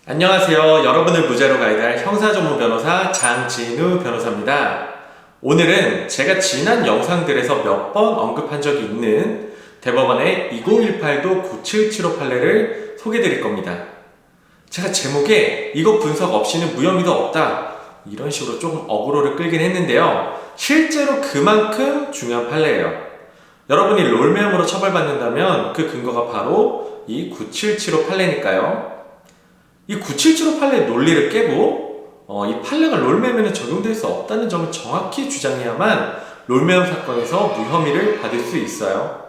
안녕하세요. 여러분을 무죄로 가이드할 형사전문 변호사 장진우 변호사입니다. 오늘은 제가 지난 영상들에서 몇 번 언급한 적이 있는 대법원의 2018도 97758 판례를 소개드릴 겁니다. 제가 제목에 이거 분석 없이는 무혐의도 없다 이런 식으로 조금 어그로를 끌긴 했는데요. 실제로 그만큼 중요한 판례예요. 여러분이 롤매음으로 처벌받는다면 그 근거가 바로 이 9775 판례니까요. 이 9775 판례의 논리를 깨고 이 판례가 롤매음에는 적용될 수 없다는 점을 정확히 주장해야만 롤매음 사건에서 무혐의를 받을 수 있어요.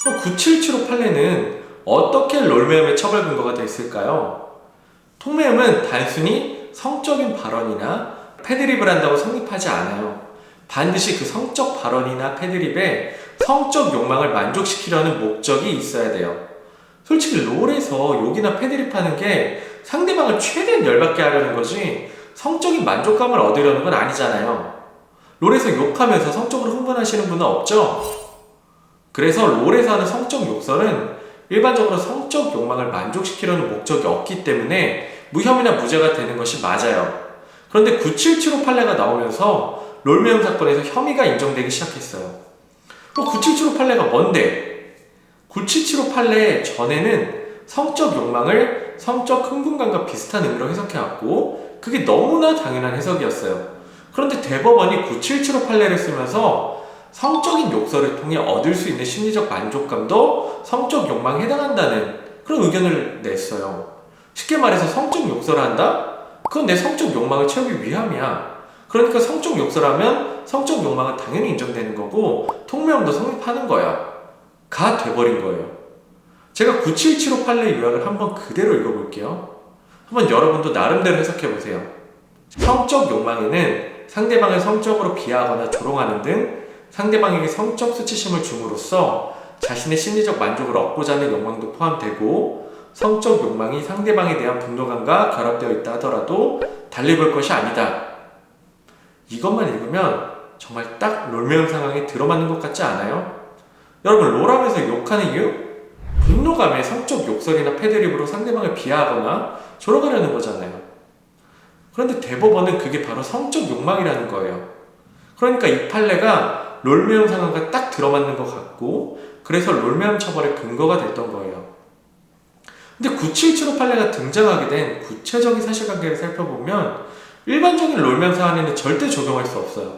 그럼 9775 판례는 어떻게 롤매음의 처벌 근거가 됐을까요? 통매음은 단순히 성적인 발언이나 패드립을 한다고 성립하지 않아요. 반드시 그 성적 발언이나 패드립에 성적 욕망을 만족시키려는 목적이 있어야 돼요. 솔직히 롤에서 욕이나 패드립 하는 게 상대방을 최대한 열받게 하려는 거지 성적인 만족감을 얻으려는 건 아니잖아요. 롤에서 욕하면서 성적으로 흥분하시는 분은 없죠? 그래서 롤에서 하는 성적 욕설은 일반적으로 성적 욕망을 만족시키려는 목적이 없기 때문에 무혐의나 무죄가 되는 것이 맞아요. 그런데 9775 판례가 나오면서 롤매음 사건에서 혐의가 인정되기 시작했어요. 그럼 9775 판례가 뭔데? 9775 판례 전에는 성적 욕망을 성적 흥분감과 비슷한 의미로 해석해왔고 그게 너무나 당연한 해석이었어요. 그런데 대법원이 9775 판례를 쓰면서 성적인 욕설을 통해 얻을 수 있는 심리적 만족감도 성적 욕망에 해당한다는 그런 의견을 냈어요. 쉽게 말해서 성적 욕설을 한다? 그건 내 성적 욕망을 채우기 위함이야. 그러니까 성적 욕설하면 성적 욕망은 당연히 인정되는 거고 통매음도 성립하는 거야. 가 돼버린 거예요. 제가 9775 판례 요약을 한번 그대로 읽어볼게요. 한번 여러분도 나름대로 해석해보세요. 성적 욕망에는 상대방을 성적으로 비하하거나 조롱하는 등 상대방에게 성적 수치심을 줌으로써 자신의 심리적 만족을 얻고자 하는 욕망도 포함되고 성적 욕망이 상대방에 대한 분노감과 결합되어 있다 하더라도 달리 볼 것이 아니다. 이것만 읽으면 정말 딱 롤매음 상황에 들어맞는 것 같지 않아요? 여러분 롤하면서 욕하는 이유? 분노감에 성적 욕설이나 패드립으로 상대방을 비하하거나 조롱하려는 거잖아요. 그런데 대법원은 그게 바로 성적 욕망이라는 거예요. 그러니까 이 판례가 롤매음 상황과 딱 들어맞는 것 같고 그래서 롤매음 처벌의 근거가 됐던 거예요. 근데 9775 판례가 등장하게 된 구체적인 사실관계를 살펴보면 일반적인 롤매음 사안에는 절대 적용할 수 없어요.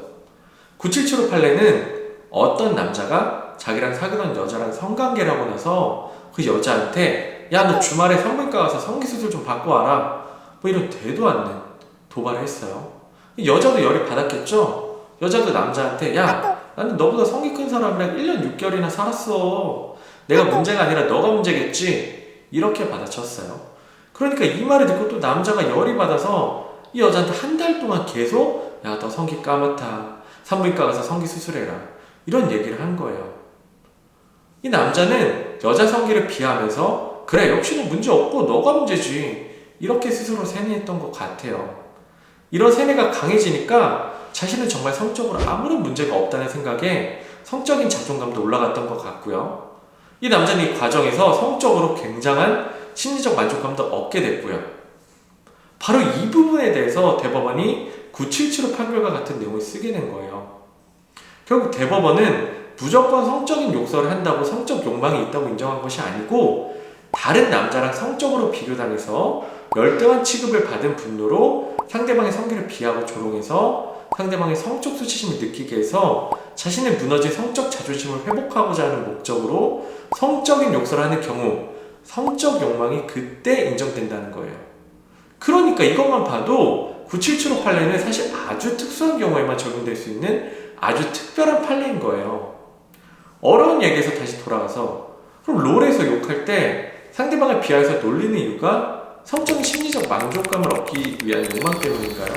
9775 판례는 어떤 남자가 자기랑 사귀던 여자랑 성관계를 하고 나서 그 여자한테 야 너 주말에 산부인과 가서 성기수술 좀 받고 와라 뭐 이런 되도 않는 도발을 했어요. 여자도 열이 받았겠죠? 여자도 남자한테 야 나는 너보다 성기 큰 사람이랑 1년 6개월이나 살았어. 내가 문제가 아니라 너가 문제겠지. 이렇게 받아쳤어요. 그러니까 이 말을 듣고 또 남자가 열이 받아서 이 여자한테 한 달 동안 계속 야 너 성기 까맣다. 산부인과 가서 성기 수술해라. 이런 얘기를 한 거예요. 이 남자는 여자 성기를 비하하면서 그래 역시 너 문제 없고 너가 문제지 이렇게 스스로 세뇌했던 것 같아요. 이런 세뇌가 강해지니까 자신은 정말 성적으로 아무런 문제가 없다는 생각에 성적인 자존감도 올라갔던 것 같고요. 이 남자는 이 과정에서 성적으로 굉장한 심리적 만족감도 얻게 됐고요. 바로 이 부분에 대해서 대법원이 9775 판결과 같은 내용을 쓰게 된 거예요. 결국 대법원은 무조건 성적인 욕설을 한다고 성적 욕망이 있다고 인정한 것이 아니고 다른 남자랑 성적으로 비교당해서 열등한 취급을 받은 분노로 상대방의 성기를 비하고 조롱해서 상대방의 성적 수치심을 느끼게 해서 자신의 무너진 성적 자존심을 회복하고자 하는 목적으로 성적인 욕설을 하는 경우 성적 욕망이 그때 인정된다는 거예요. 그러니까 이것만 봐도 9775 판례는 사실 아주 특수한 경우에만 적용될 수 있는 아주 특별한 판례인 거예요. 어려운 얘기에서 다시 돌아가서 그럼 롤에서 욕할 때 상대방을 비하해서 놀리는 이유가 성적인 심리적 만족감을 얻기 위한 욕망 때문인가요?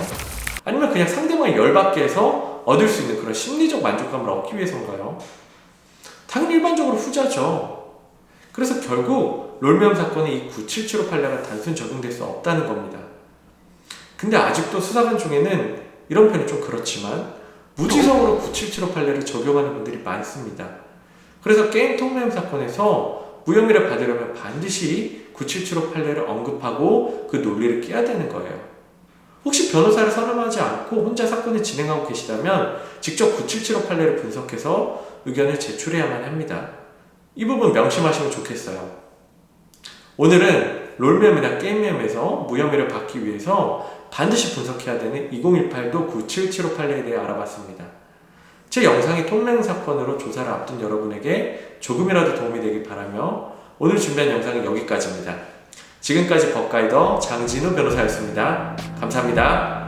아니면 그냥 상대방을 열받게 해서 얻을 수 있는 그런 심리적 만족감을 얻기 위해서인가요? 당연히 일반적으로 후자죠. 그래서 결국 롤매음 사건에 이 9775 판례가 단순 적용될 수 없다는 겁니다. 근데 아직도 수사관 중에는 이런 편이 좀 그렇지만 무지성으로 9775 판례를 적용하는 분들이 많습니다. 그래서 게임 통매음 사건에서 무혐의를 받으려면 반드시 977호 판례를 언급하고 그 논리를 깨야 되는 거예요. 혹시 변호사를 선임하지 않고 혼자 사건을 진행하고 계시다면 직접 977호 판례를 분석해서 의견을 제출해야만 합니다. 이 부분 명심하시면 좋겠어요. 오늘은 롤매매나 게임매매에서 무혐의를 받기 위해서 반드시 분석해야 되는 2018도 977호 판례에 대해 알아봤습니다. 제 영상이 통행 사건으로 조사를 앞둔 여러분에게 조금이라도 도움이 되길 바라며 오늘 준비한 영상은 여기까지입니다. 지금까지 법가이더 장진우 변호사였습니다. 감사합니다.